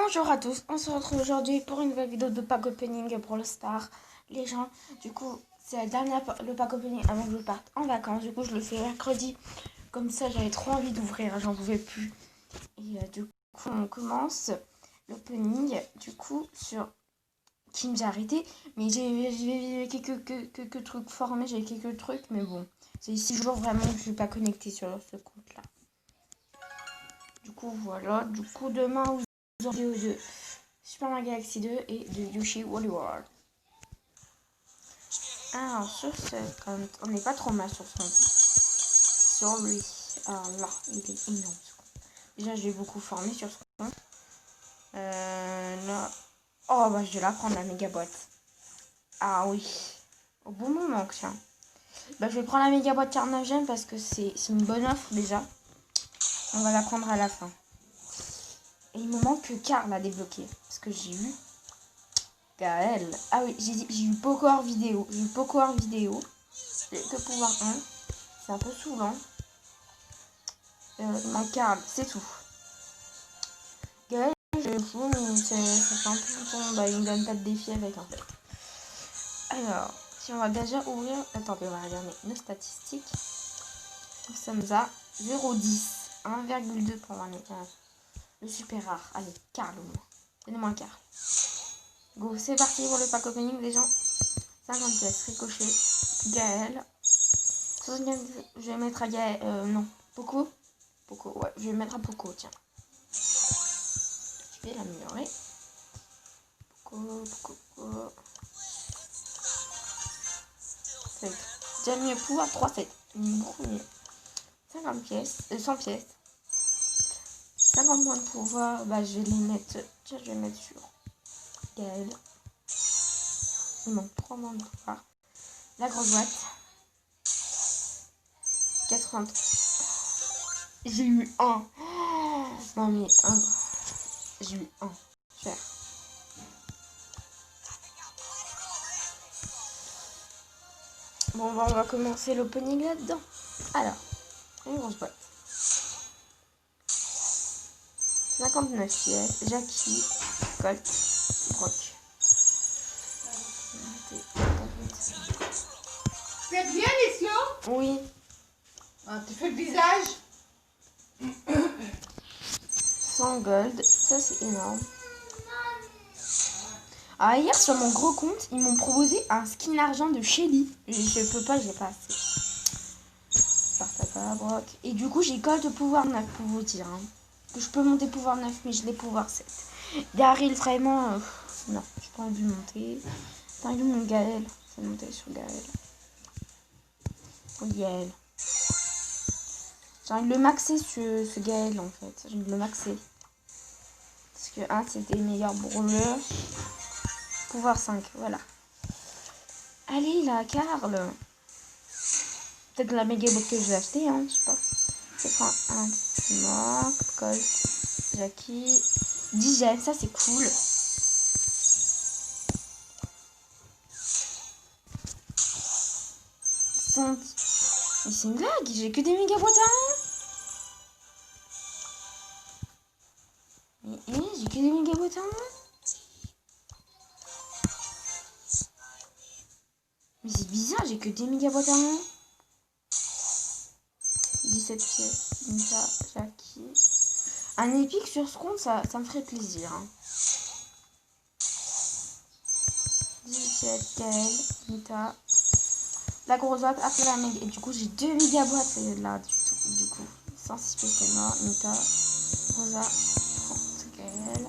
Bonjour à tous, on se retrouve aujourd'hui pour une nouvelle vidéo de pack opening pour le Star. Les gens, du coup, c'est la dernière le pack opening avant que je parte en vacances. Du coup, je le fais mercredi. Comme ça, j'avais trop envie d'ouvrir, j'en pouvais plus. Et du coup, on commence l'opening, du coup, sur Kim. J'ai arrêté, mais j'ai quelques trucs formés, j'ai quelques trucs, mais bon. C'est 6 jours vraiment que je suis pas connectée sur ce compte-là. Du coup, voilà. Du coup, demain, vous aurez de Super Mario Galaxy 2 et de Yoshi Woolly World. Alors, sur ce compte, on n'est pas trop mal sur ce compte. Sur lui. Alors là, il est énorme ce compte. Déjà, j'ai beaucoup formé sur ce compte. Là. Oh, bah, je vais la prendre la méga boîte. Ah oui. Au bon moment, tiens. Bah, je vais prendre la méga boîte 49 gemmes parce que c'est une bonne offre déjà. On va la prendre à la fin. Et il me manque que Karl à débloquer. Parce que j'ai eu Gaël. Ah oui, j'ai eu Poker vidéo. J'ai eu Poker vidéo. J'ai que pouvoir 1. C'est un peu saoulant. Il manque Karl, c'est tout. Gaël, je fous, mais ça fait un peu longtemps. Bah, il me donne pas de défi avec en fait. Alors, si on va déjà ouvrir. Attendez, on va regarder nos statistiques. Nous sommes à 0,10. 1,2 pour voir le super rare. Allez, Karl au moins. Donnez-moi un Karl. Go, c'est parti pour le pack opening des gens. 50 pièces, ricochet. Gaël. 75, je vais mettre à Gaël. Non, Poco. Poco, ouais, je vais mettre à Poco, tiens. Je vais l'améliorer. Poco. Ça va être déjà mieux. Pouvoir 3, c'est beaucoup mieux. 50 pièces, 100 pièces. 50 points de pouvoir, bah je vais les mettre. Tiens, je vais mettre sur Gaël. Il manque 3 points de pouvoir. La grosse boîte. 80. J'ai eu 1. Non mais 1. J'ai eu 1. Cher. Bon, bah, on va commencer l'opening là-dedans. Alors, une grosse boîte. 59 pièces. Jackie, Colt, Brock. Faites bien les slow. Oui. Ah, tu fais le visage. 100 gold. Ça, c'est énorme. Ah, hier, sur mon gros compte, ils m'ont proposé un skin argent de Shelly. Je peux pas, j'ai pas assez. Partapa, Brock. Et du coup, j'ai Colt pouvoir 9 pour vous dire. Hein. Que je peux monter pouvoir 9, mais je l'ai pouvoir 7. Daryl, vraiment. Non, j'ai pas envie de monter. T'as vu mon Gaël? C'est monter sur Gaël. Oh, Gaël. J'ai envie de le maxer ce Gaël en fait. J'ai envie de le maxer. Parce que 1 c'était meilleur brawler. Pouvoir 5, voilà. Allez là, Karl. Peut-être la méga box que je vais acheter, hein, je sais pas. Je prends un mort, Colt, Jackie. 10 gemmes, ça c'est cool. Mais c'est une blague, j'ai que des méga boîtes à 1. Mais j'ai que des méga boîtes à 1. Mais c'est bizarre, j'ai que des méga boîtes à 1. 17 pièces, Nita, Jackie. Un épique sur ce compte, ça me ferait plaisir. Hein. 17, Gaël, Nita. La grosse boîte après la méga. Et du coup, j'ai 2 méga boîtes là, du coup. 106 pièces, c'est mort. Nita, Rosa, 30, Gaël.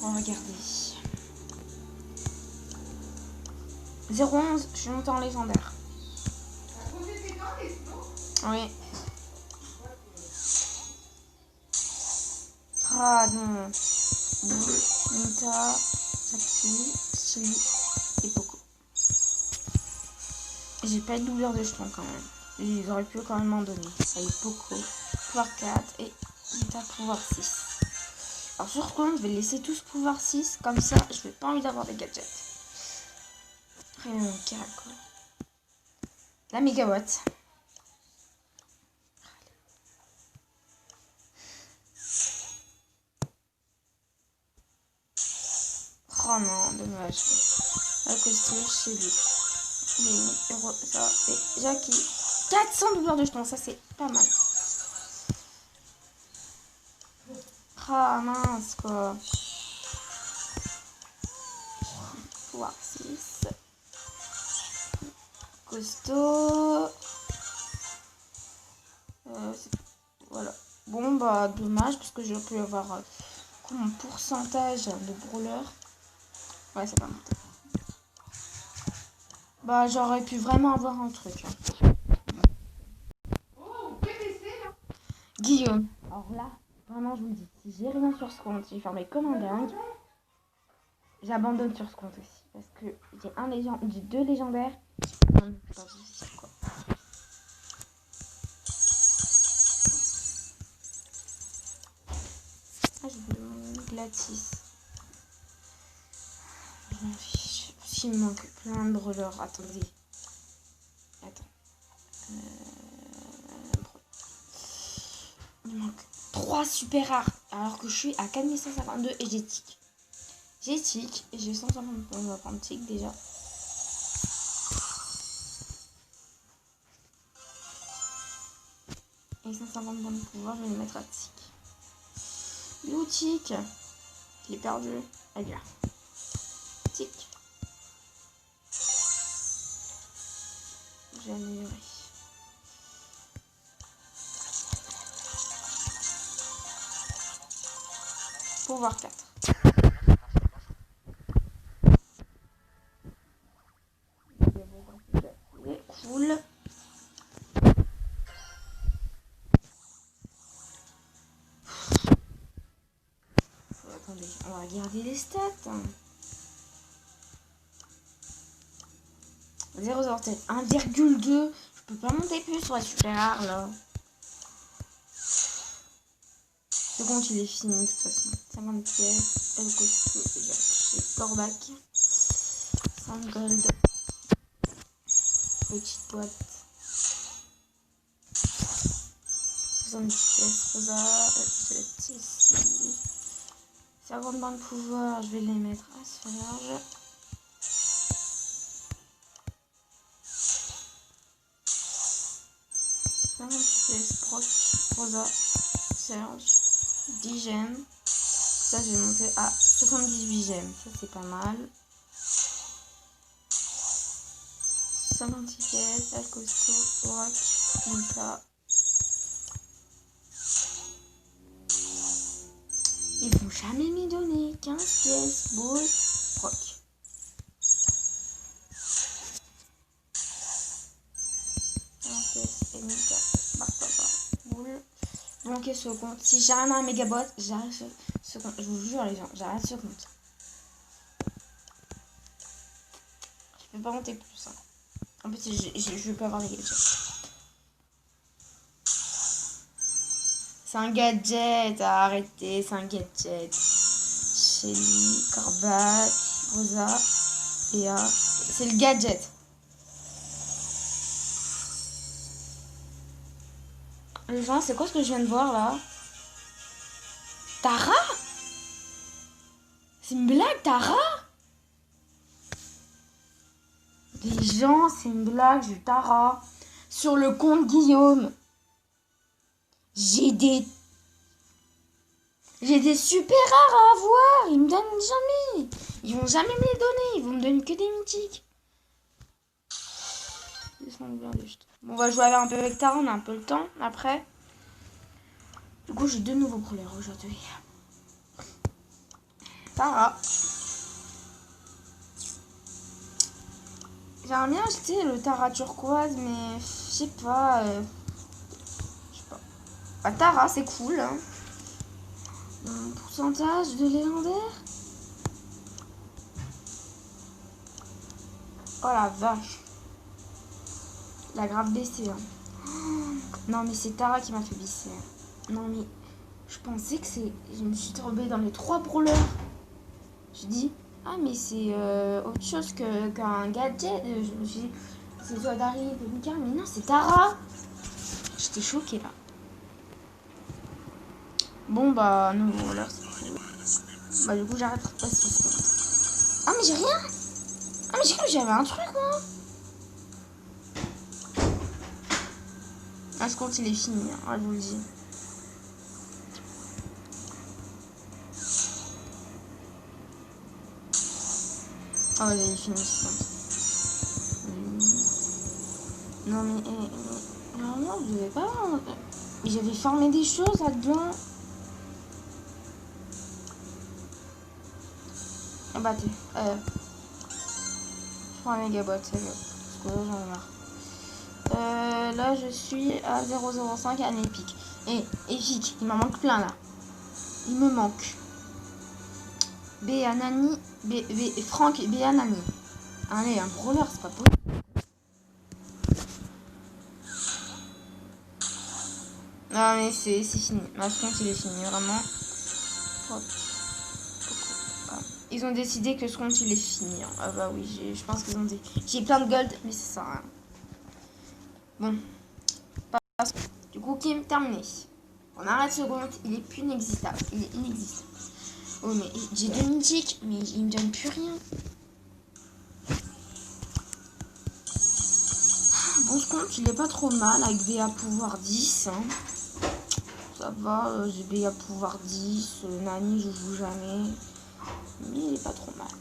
On va regarder. 011, je suis montée en légendaire. Oui. Ah non. Nita, Jackie, Shelly et Poco. J'ai pas de doubleur de jetons quand même. Ils auraient pu quand même m'en donner. Avec Poco, pouvoir 4 et Nita pouvoir 6. Alors sur ce compte, je vais laisser tous pouvoir 6. Comme ça, je n'ai pas envie d'avoir des gadgets. Rien mon cas quoi. La mégawatt. Oh non, dommage. La costaud chez lui. Les Rosa et Jackie. 400 doubleurs de jetons, ça c'est pas mal. Ah mince quoi. Pouvoir 6. Costaud. Voilà. Bon bah dommage parce que j'aurais pu avoir mon pourcentage de brawler. Ouais, c'est pas monté. Bah j'aurais pu vraiment avoir un truc. Oh, PTC là. Guillaume. Alors là, vraiment je vous le dis, si j'ai rien sur ce compte, j'ai fermé comme un dingue. J'abandonne sur ce compte aussi. Parce que j'ai 2 légendaires. Non, c'est pas possible quoi. Ah, j'ai voulu mon Glatis. Je m'en fiche. S'il me manque plein de brawlers. Attendez. Attends. Il me manque 3 super rares. Alors que je suis à 4152 et j'ai tic. J'ai tic et j'ai 150 points. On va prendre tic déjà. Et 150 points de pouvoir, je vais les mettre à tic. Tic. Je l'ai perdu. Elle est là. Tic. J'ai amélioré. Pouvoir 4. Cool. Attendez, on va regarder les stats. 0,07. 1,2. Je peux pas monter plus sur la super rare là. Ce compte il est fini de toute façon. 50 pièces. El costaud, déjà chez Corbac. 5 gold. Petite boîte. 70 pièces. Rosa. Je vais mettre ici. 50 points de pouvoir. Je vais les mettre à Sphère. 50 pièces. Proc. Rosa. Serge. 10 gemmes. Ça, je vais monter à 78 gemmes. Ça, c'est pas mal. 56 pièces. El costaud. Rock. Monta. Ils vont jamais m'y donner. 15 pièces. Boule. Rock. Et Mika. Boule. Bloquer ce compte. Si j'ai rien à un mégabot, j'arrête ce compte. Je vous jure, les gens, j'arrête ce compte. Je peux pas monter plus. Hein. En plus, je vais pas avoir les gadgets. C'est un gadget à arrêter. C'est un gadget. Shelly, Corbac, Rosa, Léa. C'est le gadget. Les gens, c'est quoi ce que je viens de voir là? Tara? C'est une blague, Tara? Les gens, c'est une blague, j'ai Tara. Sur le compte Guillaume. J'ai des super rares à avoir. Ils me donnent jamais. Ils vont jamais me les donner. Ils vont me donner que des mythiques. Bon, on va jouer un peu avec Tara. On a un peu le temps après. Du coup, j'ai 2 nouveaux brawlers aujourd'hui. Tara. J'aimerais bien acheter le Tara turquoise, mais je sais pas. Bah, Tara, c'est cool. Hein. Pourcentage de légendaire. Oh la vache. Il a grave baissé. Hein. Oh, non, mais c'est Tara qui m'a fait baisser. Non, mais je pensais que c'est. Je me suis tombée dans les 3 brawlers. Je dis, ah, mais c'est autre chose qu'un gadget. Je me suis dit, c'est soit Dari et Mika, mais non, c'est Tara. J'étais choquée là. Bon, bah, non, voilà, c'est cool. Bah, du coup, j'arrête de passer sur ce compte. Ah, mais j'ai rien. Ah, mais j'ai cru que j'avais un truc, moi. Ah, ce compte, il est fini. Hein. Ah, je vous le dis. Ah, il est fini, ce compte. Non, mais... non, je devais pas... Mais j'avais formé des choses là-dedans. Ah, bah, t'es... je prends un mégabot, c'est mieux. Parce que là, j'en ai marre. Là, je suis à 0,05 à Epic. Et Epic, il m'en manque plein, là. Il me manque. Béanani, Franck Béanani. Allez, un brawler, c'est pas possible. Non, mais c'est fini. Ma compte, il est fini, vraiment. Ils ont décidé que ce compte, il est fini. Hein. Ah bah oui, je pense qu'ils ont dit. J'ai plein de gold, mais c'est ça. Hein. Bon. Du coup, Kim, terminé. On arrête ce compte, il est plus inexistable. Il est inexistable. Oh, mais j'ai 2 mythiques, mais il me donne plus rien. Bon, ce compte, il est pas trop mal avec BA pouvoir 10. Hein. Ça va, j'ai BA pouvoir 10. Nani, je joue jamais. Mais il est pas trop mal.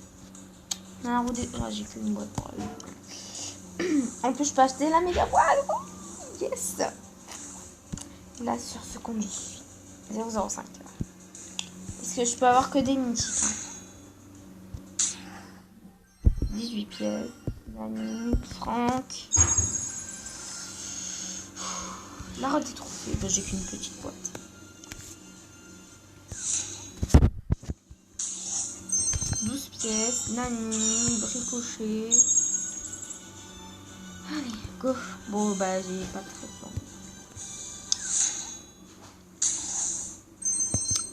Alors, j'ai qu'une boîte pour elle. En plus, je peux acheter la méga boîte. Yes. Là, sur ce compte, je suis 0,05. Est-ce que je peux avoir que des mythiques? 18 pièces. Nani, Franck. La route est trouvée. Ben, j'ai qu'une petite boîte. Pièces, Nani, Ricochet. Allez, go. Bon, bah, j'ai pas très bon.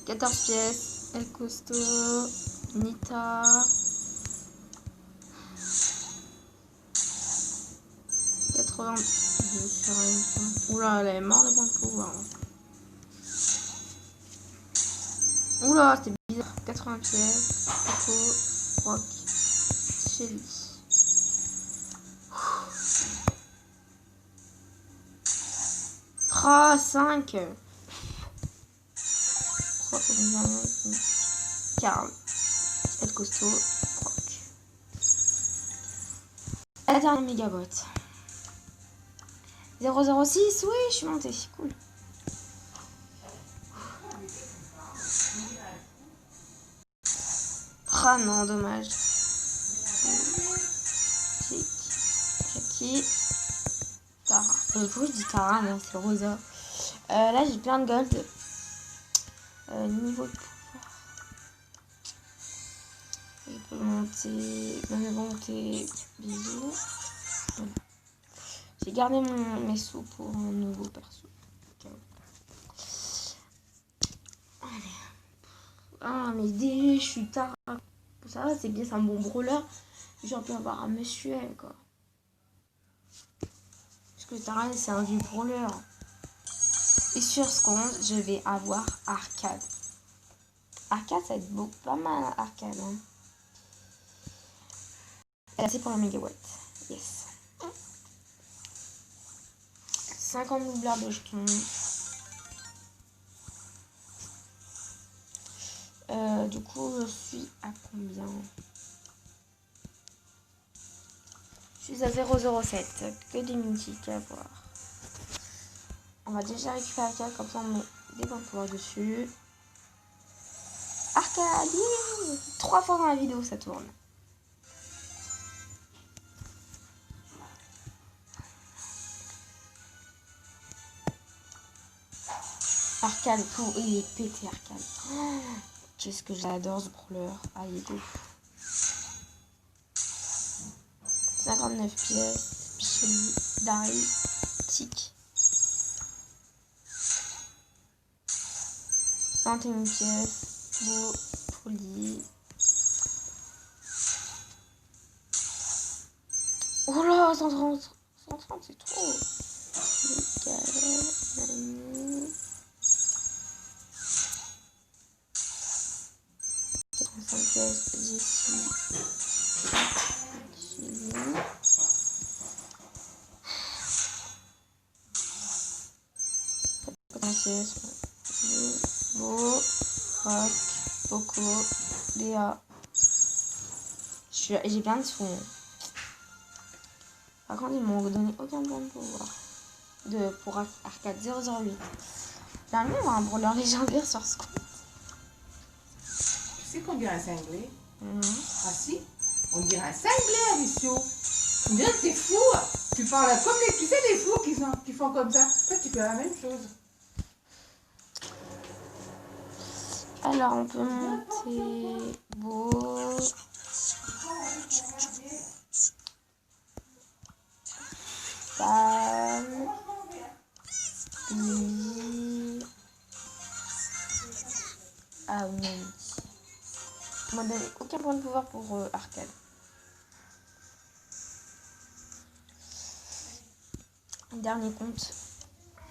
14 pièces, El Costo, Nita. 82 sur un. Oula, elle est morte de points de pouvoir. Oula, c'était bizarre. 80 pièces, Coco, Rock, Shelly. Ah, 5. Carl, El Costo, Rock. La dernière mégabot. 006, oui, je suis montée, cool. Ah non, dommage. Jackie. Tara. Pourquoi je dis Tara, mais c'est Rosa. Là, j'ai plein de gold. Niveau de pouvoir. Je peux monter. Bisous. Voilà. J'ai gardé mes sous pour un nouveau perso. Okay. Ah, mais dès je suis Tara. Ça va, c'est bien, c'est un bon brawler. J'aurais pu avoir un monsieur, quoi. Parce que Tara, c'est un vieux brawler. Et sur ce compte, je vais avoir Arcade. Arcade, ça va être beaucoup, pas mal, Arcade. Hein. Et là, c'est pour la mégawatt. Yes. 50 doubleurs de jetons. Du coup, je suis à combien? Je suis à 0,07. Que des mythiques à voir. On va déjà récupérer Arcade, comme ça on met des points de pouvoir dessus. Arcade, 3 fois dans la vidéo ça tourne. Arcade, tout, il est pété Arcade. Oh, qu'est-ce que j'adore ce brawler. Allez, go. 59 pièces, Picheli, Daryl, Tic. 21 pièces, Beau, Folie. Oh là, 130, 130 c'est trop. pièces d'ici. Beau, Rock, Poco, Léa. J'ai plein de sous. Par contre, ils m'ont donné aucun point de pouvoir. Pour Arcade 008. Finalement, on va un brawler légendaire sur ce compte. Tu sais qu'on dirait un cinglé? Ah si? On dirait un cinglé, Alicio. On dirait que t'es fou. Tu parles comme tu sais, les fous qui font comme ça. Toi, tu fais la même chose. Alors, on peut monter. Beau. Sam. Billy. Ah oui. On m'a donné aucun point de pouvoir pour Arcade. Dernier compte.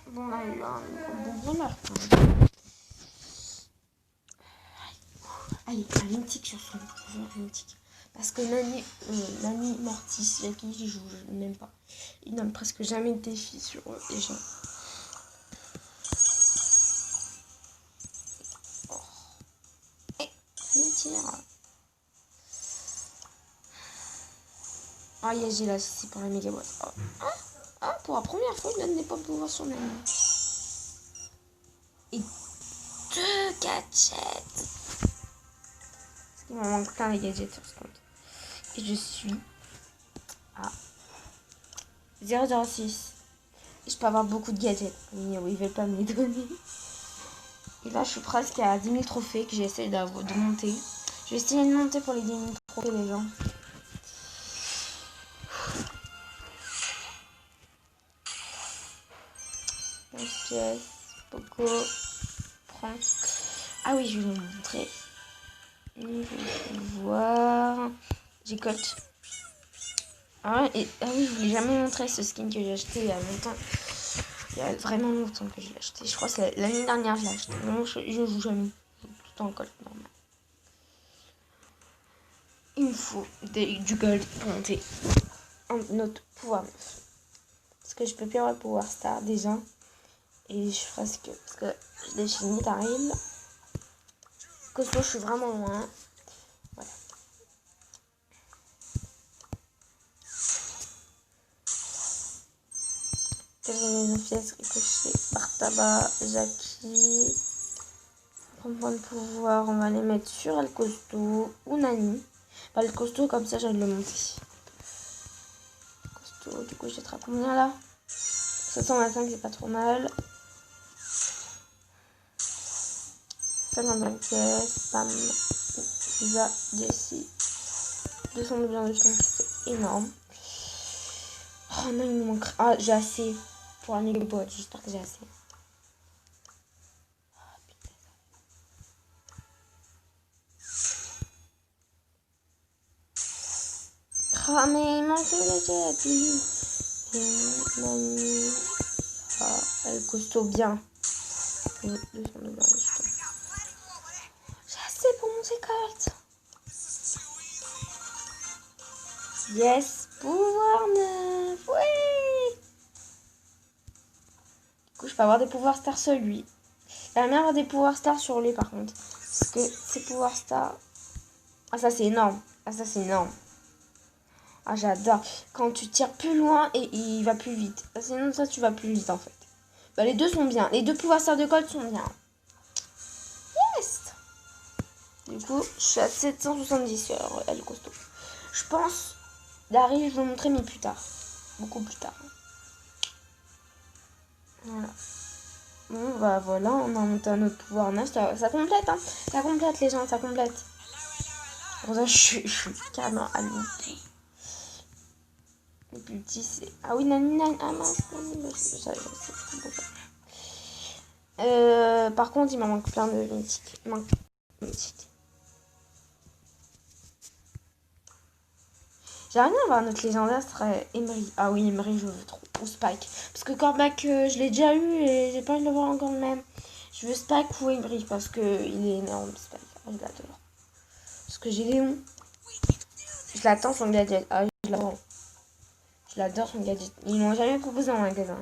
Bon, on a eu un bon bonheur. Allez, un mythique sur son pouvoir mythique. Parce que Nani Mortis, avec qui j'y joue, je n'aime pas. Il donne presque jamais de défis sur les gens. Oh. Tire. Ah, j'ai là, c'est pour la méga boîte. Oh. Ah, pour la première fois, il donne des points de pouvoir sur Nani. Et 2 gadgets. Il m'en manque plein les gadgets sur ce compte. Et je suis à 006. Et je peux avoir beaucoup de gadgets. Mais oui, ils veulent pas me les donner. Et là, je suis presque à 10 000 trophées que j'essaie de monter. Je vais essayer de monter pour les 10 000 trophées, les gens. Pièces, Poco, Franck. Ah oui, je vais vous montrer. Je vais voir. J'ai Colt. Ah oui, je voulais jamais montrer ce skin que j'ai acheté il y a longtemps. Il y a vraiment longtemps que je l'ai acheté. Je crois que c'est l'année dernière je l'ai acheté. Non, je joue jamais. Je joue tout le temps en Colt normal. Il me faut du gold pour monter notre pouvoir 9. Parce que je peux plus avoir le pouvoir star déjà. Et je ferai ce que. Parce que je l'ai fini, t'arrives. Costaud, je suis vraiment loin. Voilà. Une pièce ricochet, Bartaba, Jackie. 30 points de pouvoir, on va les mettre sur El Costaud ou Nani. Bah, le costaud, comme ça, je vais le monter. Costaud, du coup, je jetterai combien là? 725, c'est pas trop mal. 55 pièces, Pam, Lisa, Jessie. 200 de bien de chien, c'est énorme. Oh non, il me manque. Ah, j'ai assez pour la méga boîte, j'espère que j'ai assez. Ah, mais il manque le gadget, lui. Nani. Ah, elle costaud bien. 200 de bien de chien. J'ai assez pour mon Colt. Yes, pouvoir 9. Oui. Du coup, je peux avoir des pouvoirs stars sur lui. J'aimerais bien avoir des pouvoirs stars sur lui, par contre. Parce que ces pouvoirs stars... Ah, ça, c'est énorme. Ah, ça, c'est énorme. Ah, j'adore. Quand tu tires plus loin et il va plus vite. Sinon, ça, tu vas plus vite, en fait. Bah, les deux sont bien. Les deux pouvoirs stars de Colt sont bien. Yes. Du coup, je suis à 770 sur El Costaud. Je pense... D'arriver, je vais vous montrer, mais plus tard. Beaucoup plus tard. Voilà. Bon, bah voilà, on a monté un autre pouvoir 9. Ça complète, hein. Ça complète, les gens, ça complète. Pour ça, je suis carrément à l'outil. Le plus petit, c'est... Ah oui, Nani. Ah mince, par contre, il m'en manque plein de mythiques. Il manque mythiques. J'aimerais bien avoir notre légendaire, ce serait Emery. Ah oui, Emery, je veux trop. Ou Spike. Parce que Corbac, je l'ai déjà eu et j'ai pas envie de l'avoir encore le même. Je veux Spike ou Emery parce que il est énorme, Spike. Ah, je l'adore. Parce que j'ai Léon. Je l'attends son gadget. Ah, je l'adore. Je l'adore son gadget. Ils m'ont jamais proposé en magasin.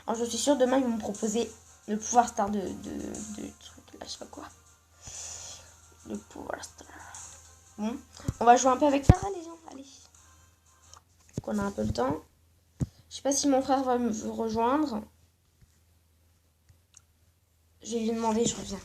Alors je suis sûre demain ils vont me proposer le pouvoir star de truc là, je sais pas quoi. Le pouvoir star. Bon, on va jouer un peu avec Sarah les gens. Allez. Donc on a un peu le temps. Je sais pas si mon frère va me rejoindre. Je vais lui demander, je reviens.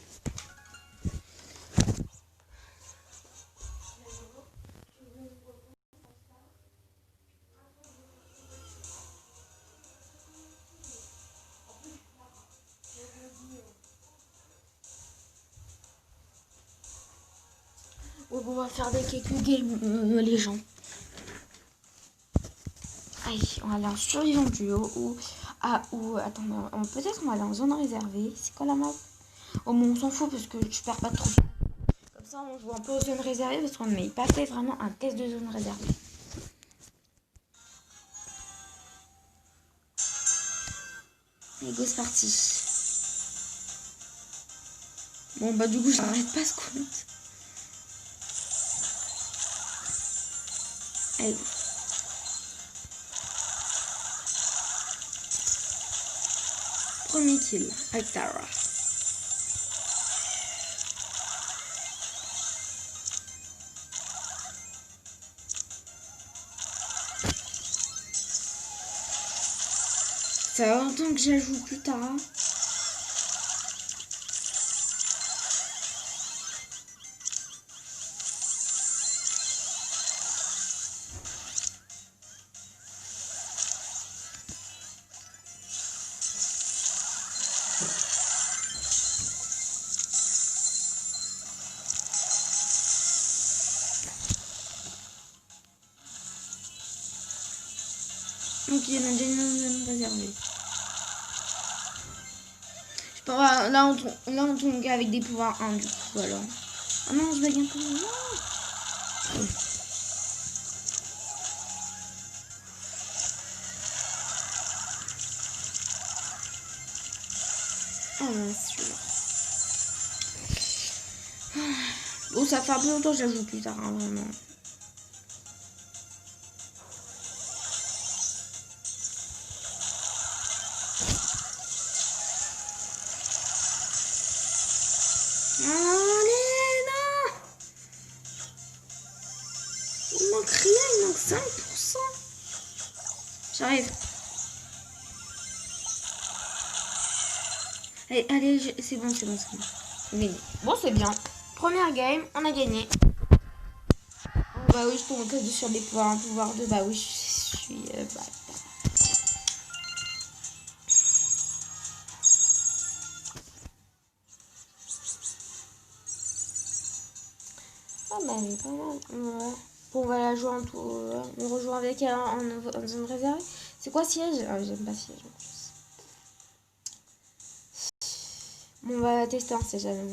Bon, on va faire des quelques games, les gens. Allez, on va aller en survivant duo ou... Ah, ou... Attends, peut-être on va aller en zone réservée. C'est quoi la map? Oh, mais on s'en fout parce que je perds pas trop. Comme ça, on joue un peu aux zones réservées parce qu'on n'a pas fait vraiment un test de zone réservée. Allez, go, c'est parti. Bon, bah du coup, j'arrête pas ce compte. Allez, go. Premier kill avec Tara. Ça va longtemps que je joue plus tard. Ok, on a déjà une zone réservée. Je peux avoir, là, on tombe avec des pouvoirs 1 du coup alors. Ah non, je bug un peu. Non. Oh mince, celui-là. Bon, ça fait un peu longtemps que je la joue plus tard, hein, vraiment. Allez, non! Il manque rien, il manque 5%. J'arrive. Allez, allez, c'est bon, c'est bon, c'est bon. On a gagné. Bon, c'est bien. Première game, on a gagné. Oh, bah oui, je tombe que sur des pouvoirs, un pouvoir 2. Bah oui, je suis... bah, ah bah elle est pas mal. Ouais. Bon, on va la jouer en tout. On rejoue avec elle en zone réservée. C'est quoi siège? Ah, j'aime pas siège en plus. Bon, on va la tester, on sait jamais.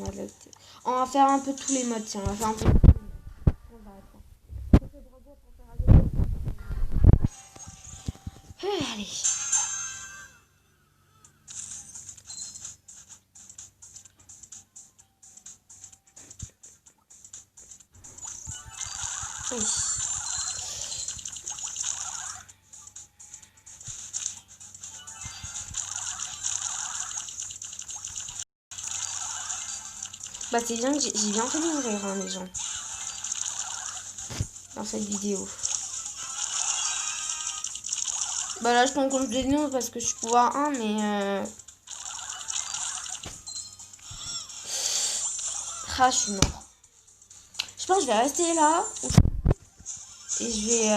On va faire un peu tous les modes. Tiens, on va faire un peu. On va allez. Oui. Bah c'est bien que j'ai bien fait d'ouvrir hein, les gens dans cette vidéo. Bah là je tombe contre des noms parce que je suis pouvoir 1 mais ah je suis mort. Je pense que je vais rester là et je vais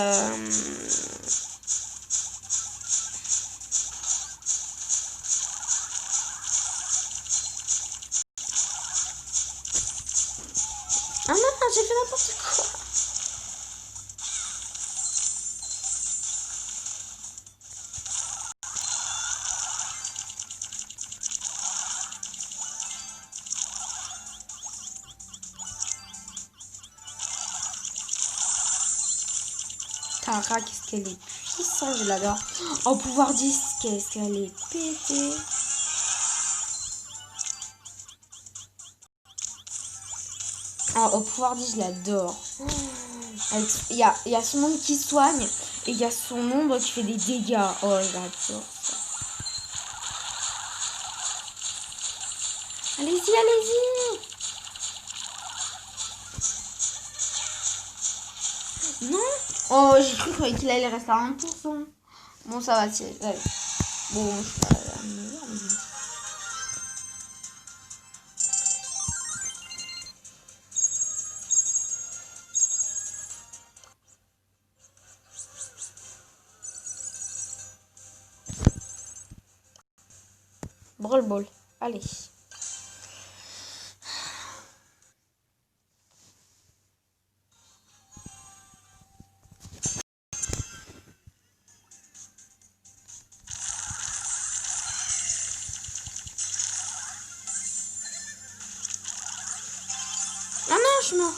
ah non j'ai fait n'importe quoi. Tara, qu'est-ce qu'elle est puissante, je l'adore. Oh, pouvoir 10, qu'est-ce qu'elle est pétée. Ah, au pouvoir dit, je l'adore. Il y a son ombre qui soigne et il y a son ombre qui fait des dégâts. Oh, j'adore ça. Allez-y, allez-y. Non. Oh, j'ai cru qu'il allait rester à 1%. Bon, ça va, c'est... Allez. Bon, je suis pas la meilleure, mais... Brawl Ball. Allez. Ah non, je suis mort.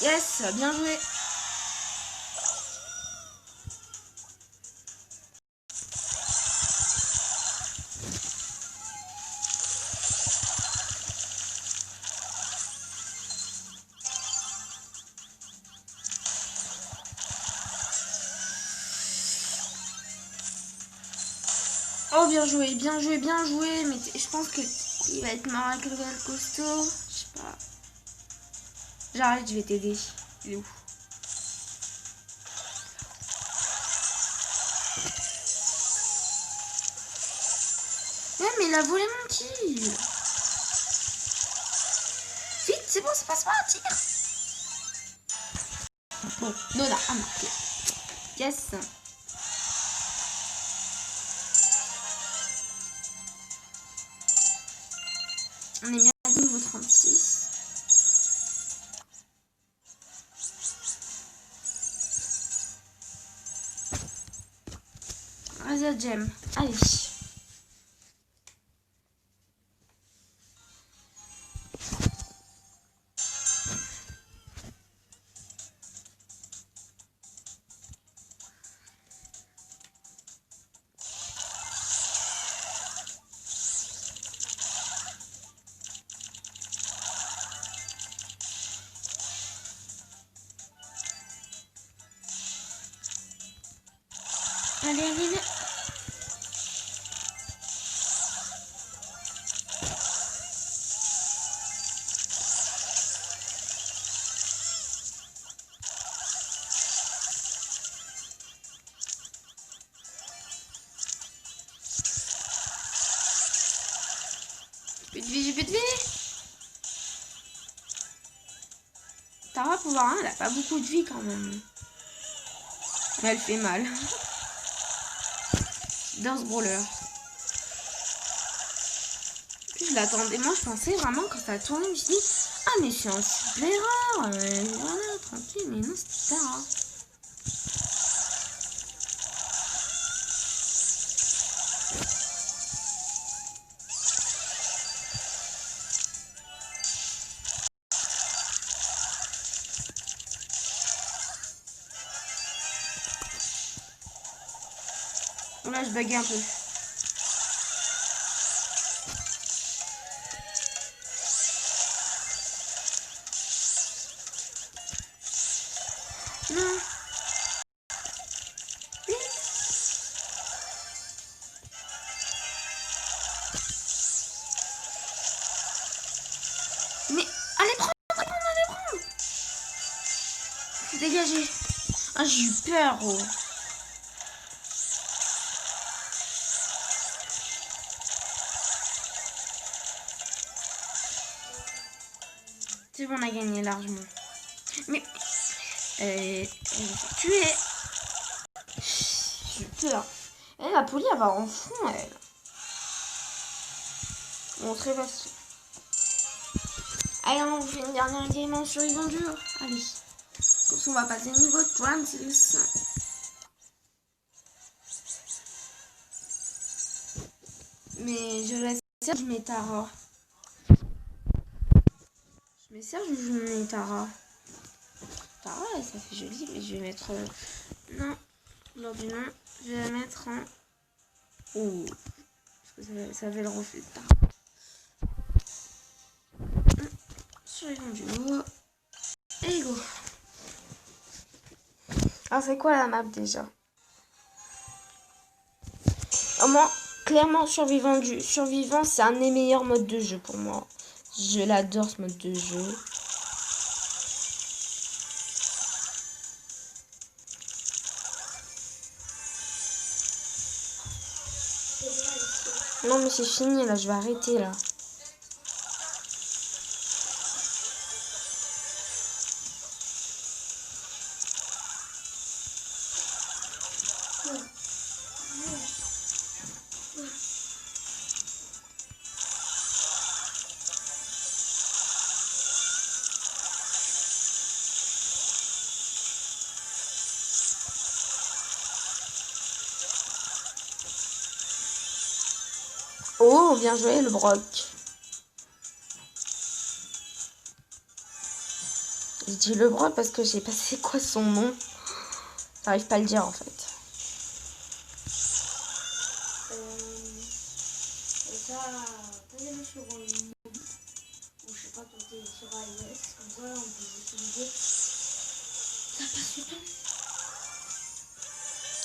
Yes, bien joué. Oh, bien joué, bien joué, bien joué. Mais je pense que il va être mort avec le costaud. Je sais pas. J'arrête, je vais t'aider. Il est où? Ouais, mais il a volé mon kill. Vite, c'est bon, c'est pas tire. Bon, Nona a marqué. Yes. On est bien à niveau 36. Vas-y, Gem. Allez. Allez, allez, allez. Plus de vie, j'ai plus de vie. Tara, pour voir, elle a pas beaucoup de vie quand même. Mais elle fait mal. Dans ce brawler. Je l'attendais. Moi, je pensais vraiment quand ça a tourné, je me suis dit, ah, mais c'est un super rare. Voilà, tranquille. Mais non, c'était Tara. Là, je buguais un peu. Non. Mais allez prendre, allez prendre. Dégagez. Ah, j'ai eu peur. Oh. C'est bon, on a gagné largement. Mais tu es. J'ai peur. Elle, la poulie, elle va en fond, elle. Bon, très facile. Allez, on fait une dernière game en survivant dur. Allez. Comme ça, on va passer niveau 26. Mais je laisse Serge, je mets Tara. Je mets Serge ou je mets Tara? Tara, ça fait joli, mais je vais mettre... non, lors du nom, je vais la mettre en... oh, parce que ça fait le reflet de Tara. Sur les noms du haut. Et go. Alors c'est quoi la map déjà? Moi, clairement, survivant, c'est un des meilleurs modes de jeu pour moi. Je l'adore ce mode de jeu. Non mais c'est fini là, je vais arrêter là. Oh, bien joué le broc. Je dis le broc parce que je sais pas c'est quoi son nom. J'arrive pas à le dire en fait. Ça, tenez-le sur ou je sais pas, tenter sur iOS, comme ça on peut l'utiliser. Ça passe du temps.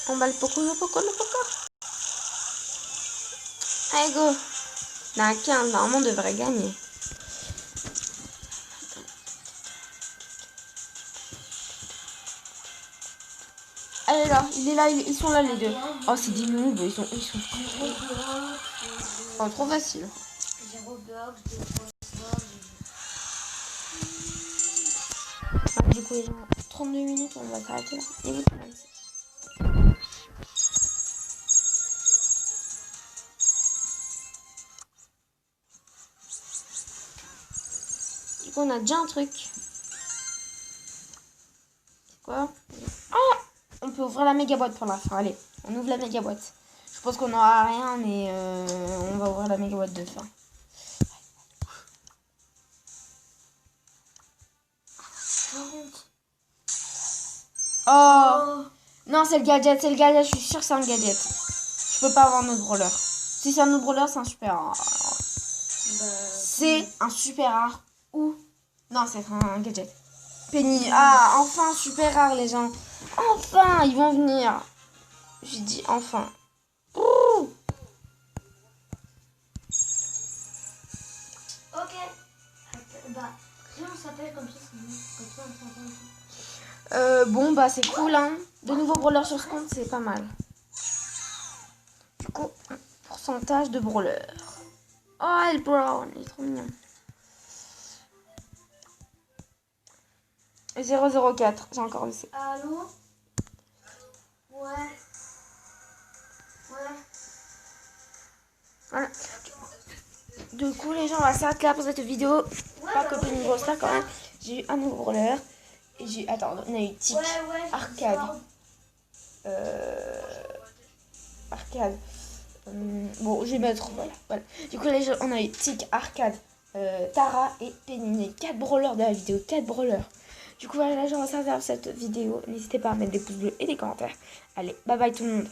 On va le poco. Allez go. On a 15, normalement on devrait gagner. Allez là, il est là, ils sont là les deux. Oh c'est des noobs, ils sont oh, trop facile. J'ai Roblox, j'ai Roblox. Du coup, il y a 32 minutes, on va s'arrêter là. Niveau 36. Du coup, on a déjà un truc. C'est quoi? Ah! On peut ouvrir la méga boîte pour la fin. Allez, on ouvre la méga boîte. Je pense qu'on n'aura rien, mais on va ouvrir la méga boîte de fin. Oh! Non, c'est le gadget, je suis sûre que c'est un gadget. Je peux pas avoir notre brawler. Si c'est un autre brawler, c'est un super rare. C'est un super rare ou... non, c'est un gadget. Penny. Ah, enfin, super rare, les gens. Enfin, ils vont venir. J'ai dit enfin. Ouh. Ok. Bah, si on s'appelle comme ça, c'est mieux. Comme ça, on s'entend. Bon, bah, c'est cool, hein. De nouveaux brawlers sur ce compte, c'est pas mal. Du coup, pourcentage de brawler. Oh, El Brown, il est trop mignon. 004, j'ai encore laissé. Allô? Ouais. Voilà. Du coup, les gens, on va s'arrêter là pour cette vidéo. Pas que une grosse star quand même. J'ai eu un nouveau brawler. Et j'ai... attends, on a eu Tic, Arcade. Arcade. Bon, je vais mettre... voilà. Du coup, les gens, on a eu Tic, Arcade, Tara et Penny. 4 brawlers de la vidéo. 4 brawlers. Du coup, voilà, les gens, on va s'arrêter pour cette vidéo. N'hésitez pas à mettre des pouces bleus et des commentaires. Allez, bye bye tout le monde.